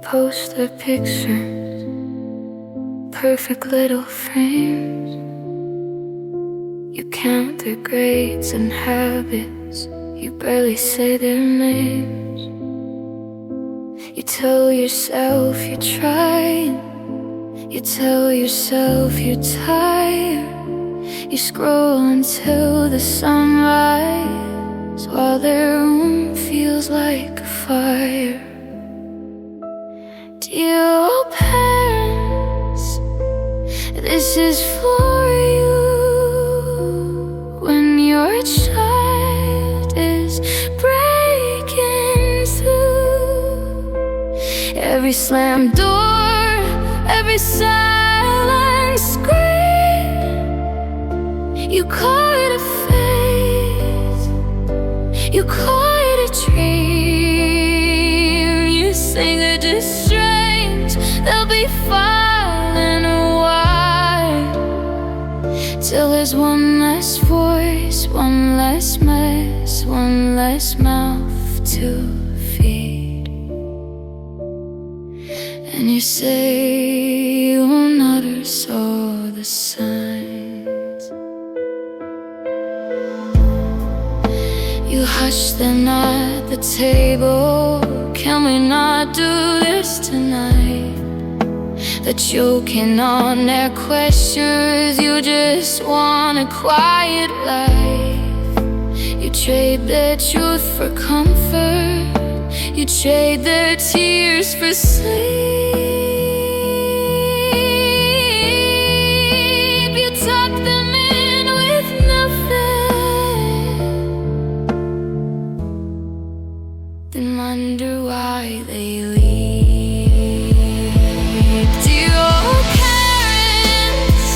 post their pictures, perfect little frames. You count their grades and habits, you barely say their names. You tell yourself you're trying, you tell yourself you're tired. You scroll until the sunrise, while their room feels like a fire. Dear old parents, this is for you. When your child is breaking through, every slammed door, every silent scream, you call it a phase, you call it a dream. You think they're just strange, they'll be fine in a while, till there's one less voice, one less mess, one less mouth to feed. And you say you'll never saw the signs. You hush then at the table, can we not do this tonight? They're choking on their questions, you just want a quiet life. You trade their truth for comfort, you trade their tears for sleep. You tuck them in with nothing, then wonder why they leave. Dear old parents,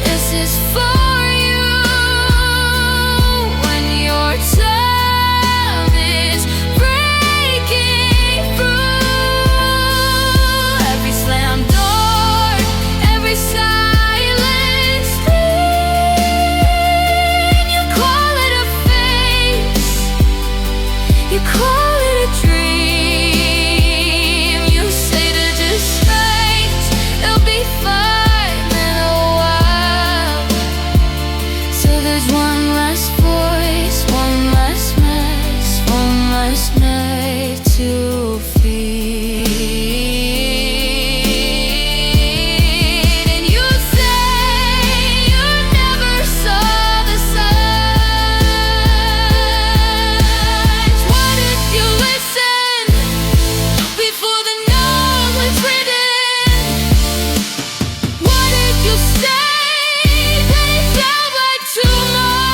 this is for you. When your time is breaking through, every slammed door, every silent scream, you call it a phase, you call it a dream. You say they're just strange, they'll be fine in a while. So there's one less voice, one less mess, one less neck to feed. And you say you never saw the signs. What if you listen before the note was written? What if you say they sound like too much?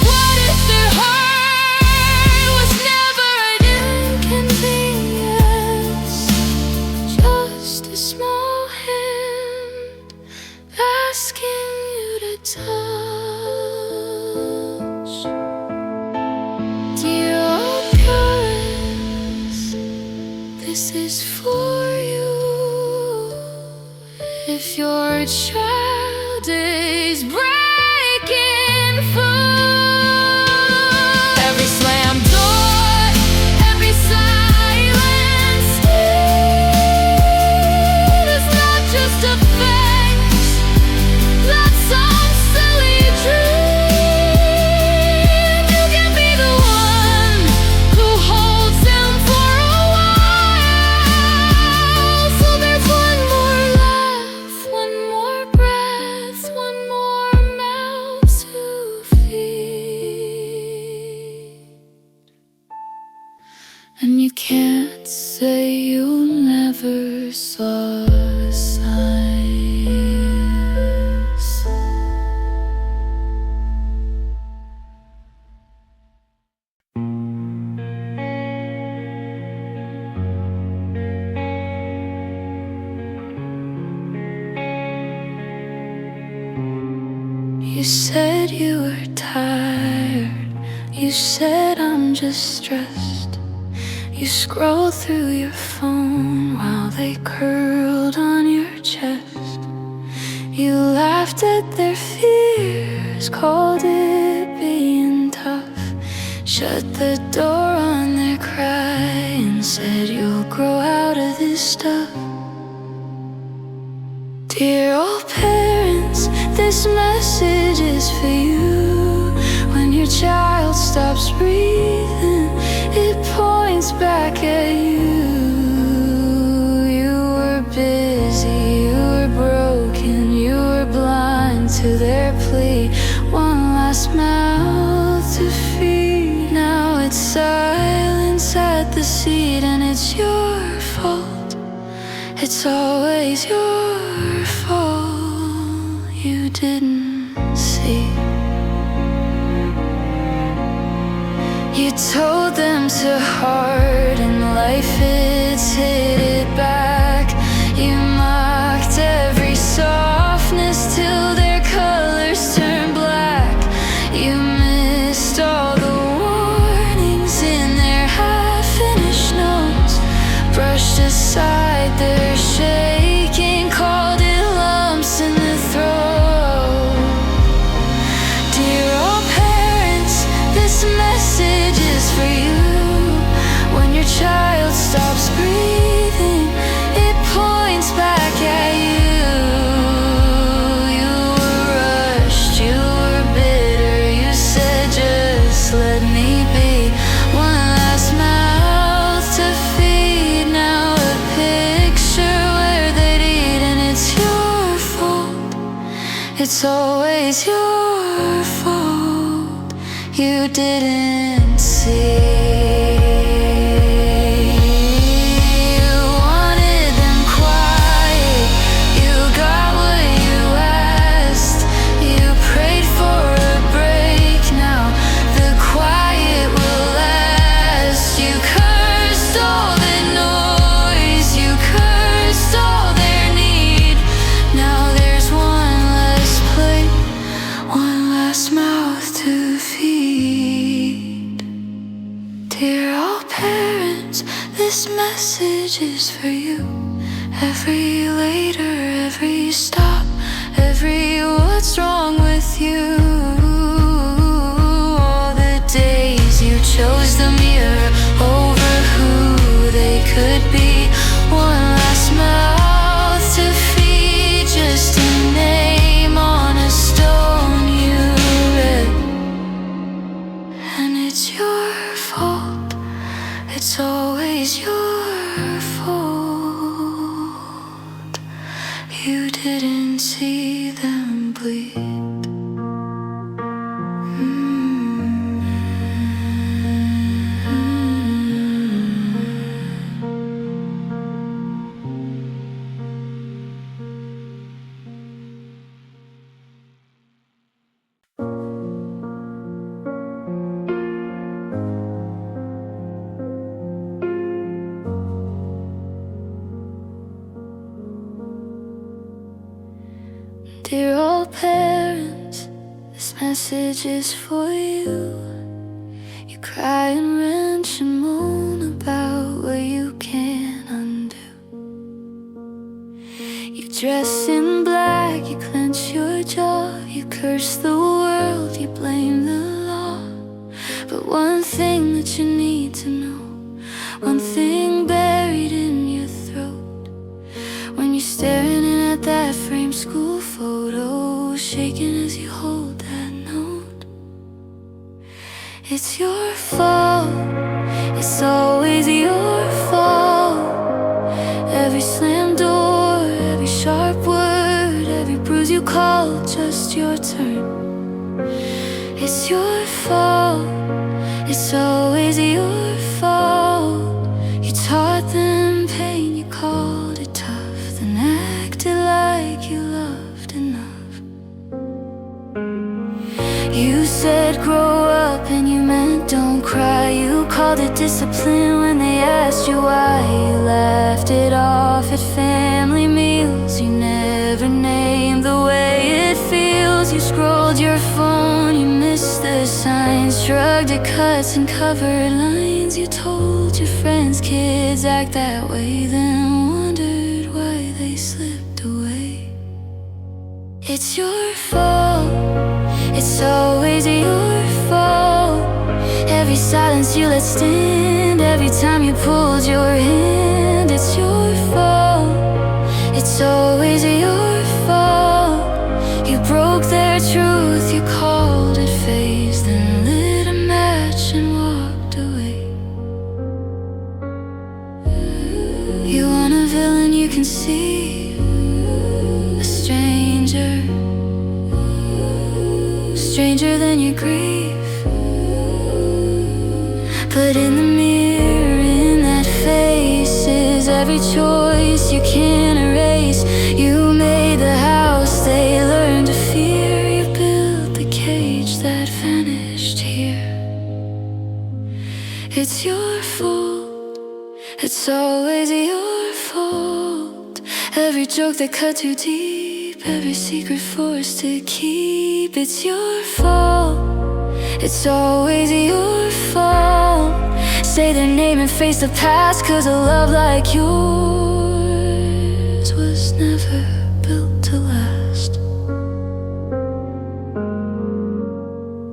What if their heart was never an inconvenience? Just a small hand asking you to touch. Dear old parents, this is for you. If your child is breaking through, every slammed door, every silent scream is not just a phase, that's some silly dream. You can be the one who holds them for a while. So there's one more laugh, one more breath, one more mouth to feed. And you can't say you never saw the signs. You said you were tired, you said I'm just stressed. You scroll through your phone while they curled on your chest. You laughed at their fears, called it being tough, shut the door on their cry and said, "You'll grow out of this stuff." Dear old parents, this message is for you. When your child stops breathing, it points back at you. You were busy, you were broken, you were blind to their plea. One last mouth to feed. Now it's silence at the seat, and it's your fault. It's always your fault. You didn't see. You told them to harden life, it's hit it back. You mocked every softness till their colors turned black. You missed all the warnings in their half-finished notes, brushed aside their shaking, called it lumps in the throat. Dear old parents, this message is for you. When your child stops breathing, it points back at you. You were rushed, you were bitter, you said, "Just let me be." One last mouth to feed. Now a picture where they'd eat, and it's your fault. It's always your fault. You didn't see. Dear old parents, this message is for you. Every later, every stop, every what's wrong with you. All the days you chose the mirror over who they could be. One last mouth to feed, just a name on a stone you read. And it's your fault. It's always your fault. You didn't see them bleed. Dear old parents, this message is for you. You cry and wrench and moan about what you can't undo. You dress in black, you clench your jaw, you curse the world, you blame the law. But one thing that you need to know, one thing buried in your throat, when you're staring in at that framed school photo, shaking as you hold that note. It's your fault. It's always your fault. Every slammed door, every sharp word, every bruise you called just your turn. It's your fault. It's always your fault. You taught them pain, you called it tough, then acted like you loved enough. You said grow up and you meant don't cry. You called it discipline when they asked you why. You laughed it off at family meals. You never named the way it feels. You scrolled your phone, you missed the signs, shrugged at cuts and covered lines. You told your friends kids act that way, then wondered why they slipped away. It's your fault. It's always your fault. Every silence you let stand every time you pulled your hand. It's your fault, it's always your fault. You broke their truth, you called it phase, then lit a match and walked away. You want a villain you can see, a stranger, stranger than your grief. But in the mirror, in that face, is every choice you can't erase. You made the house they learned to fear. You built the cage that vanished here. It's your fault, it's always your fault. Every joke that cut too deep, every secret forced to keep. It's your fault, it's always your fault. Say their name and face the past, 'cause a love like yours was never built to last.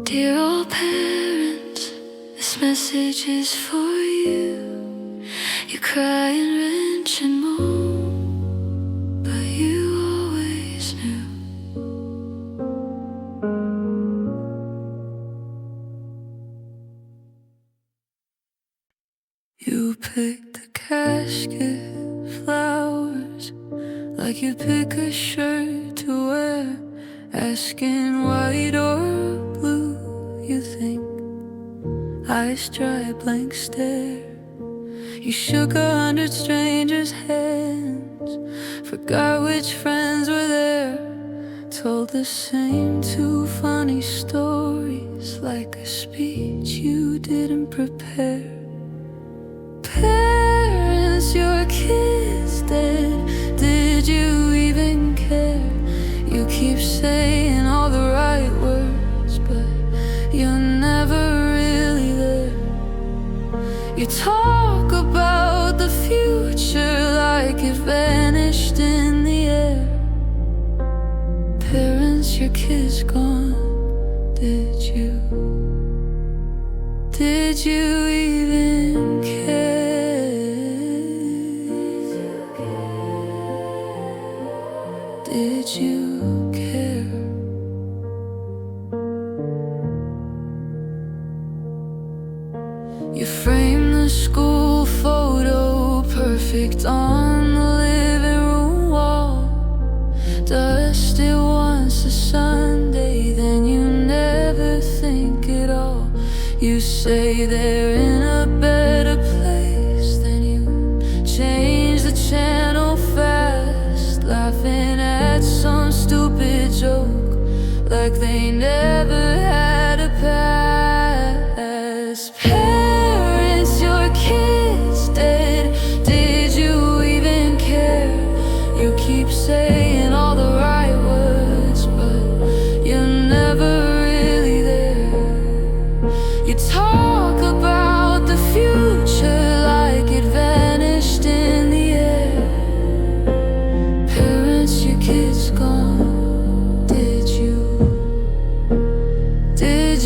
Dear all parents, this message is for you. You cry and wrench and moan, but you always knew. You picked the casket flowers like you pick a shirt to wear, asking white or blue. You think eyes dry, blank stare. You shook 100 strangers' hands, forgot which friends were there. Told the same two funny stories like a speech you didn't prepare. Parents, your kids dead, did you even care? You keep saying all the right words, but you're never really there. You talk about the future like it vanished in the air. Parents, your kids gone, did you even care? Did you care? You framed the school photo perfect on the living room wall. Dusted once a Sunday, then you never think at all. You say they're in a better place, then you change the channel fast, laughing at some stupid joke like they never had a past. Parents, your kids dead, did you even care? You keep saying all the right words, but you're never really there. You talk about the future like it vanished in the air. Parents, your kids gone, did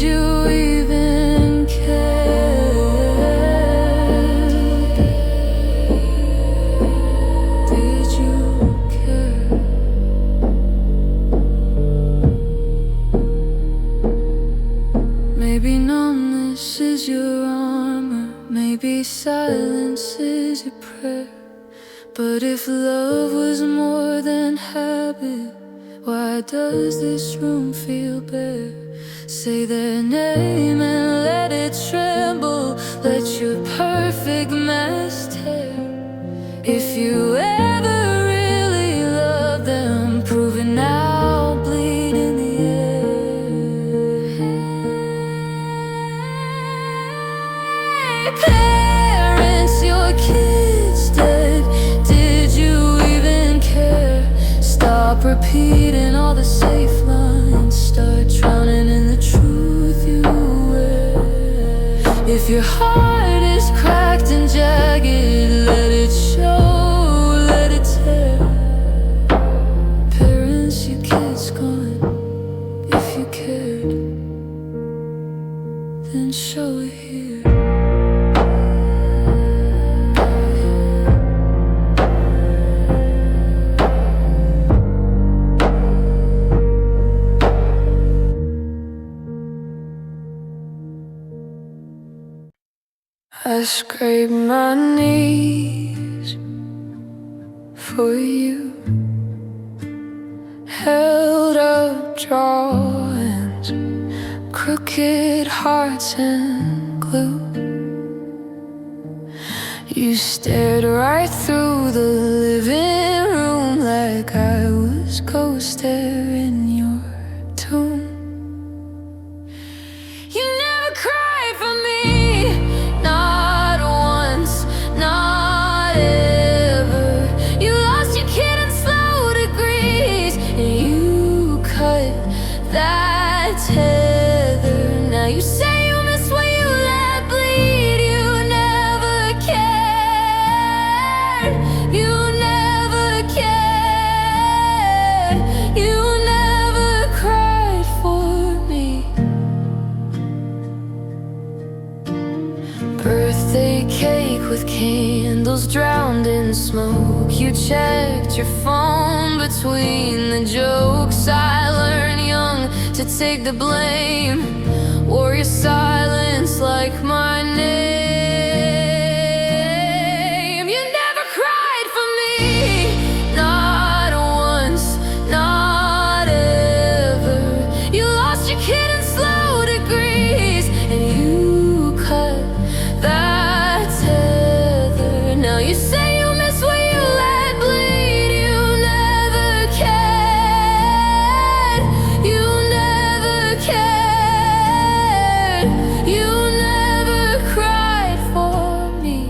you even care? Did you care? Maybe numbness is your armor, maybe silence is your prayer. But if love was more than habit, why does this room feel bare? Say their name and let it tremble, let your perfect mask tear. If you ever really love them, prove it now, bleed in the air. Parents, your kids dead, did you even care? Stop repeating all the safe lines, start drowning in the truth you wear. If your heart is cracked and jagged, let it show, let it tear. Parents, your kids gone, if you cared, then show it here. I scrape my knees for you, held up drawings, crooked hearts and glue. You stared right through the living room like I was ghost there in your tomb. You never cried for me, not once, not ever. You lost your kid in slow degrees, and you cut that tether. Now you say you miss what you let bleed. You never cared, you never cared, you never cried for me. Birthday cake with candles drowned in smoke. You checked your phone between the jokes. I learned young to take the blame, wore your silence like my name. You never cried for me, not once, not ever. You lost your kid in slow degrees, and you cut that tether. Now you say you miss what you let bleed. You never cared, you never cared, you never cried for me.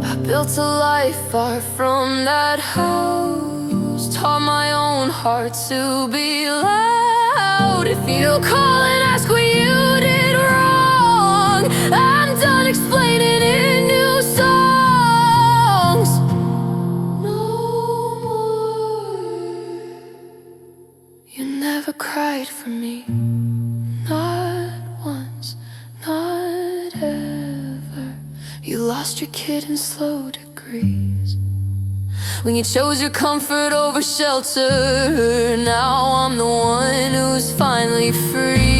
I built a life far from that house, taught my own heart to be loud. If you call and ask what you did wrong, I'm done explaining in new songs. No more. You never cried for me, not once, not ever. You lost your kid in slow degrees when you chose your comfort over shelter. Now I'm the one who's finally free.